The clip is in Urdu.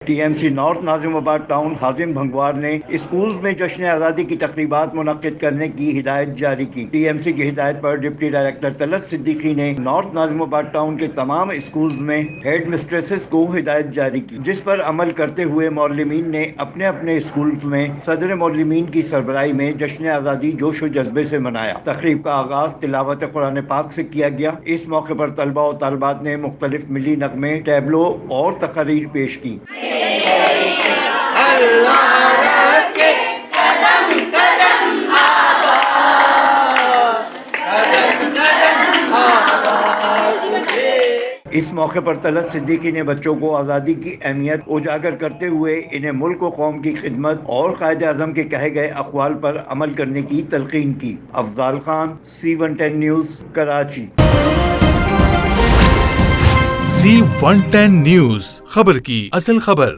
ٹی ایم سی نارتھ ناظم آباد ٹاؤن حازم بھنگوار نے اسکولز میں جشن آزادی کی تقریبات منعقد کرنے کی ہدایت جاری کی۔ ٹی ایم سی کی ہدایت پر ڈپٹی ڈائریکٹر طلعت صدیقی نے نارتھ ناظم آباد ٹاؤن کے تمام اسکولز میں ہیڈ مسٹریسز کو ہدایت جاری کی، جس پر عمل کرتے ہوئے معلمین نے اپنے اپنے اسکولز میں صدر معلمین کی سربراہی میں جشن آزادی جوش و جذبے سے منایا۔ تقریب کا آغاز تلاوت قرآن پاک سے کیا گیا۔ اس موقع پر طلباء و طالبات نے مختلف ملی نغمے، ٹیبلو اور تقاریر پیش کی۔ اس موقع پر طلعت صدیقی نے بچوں کو آزادی کی اہمیت اجاگر کرتے ہوئے انہیں ملک و قوم کی خدمت اور قائد اعظم کے کہے گئے اقوال پر عمل کرنے کی تلقین کی۔ Afzal Khan, C110 news, Karachi. C110 news, خبر کی اصل خبر۔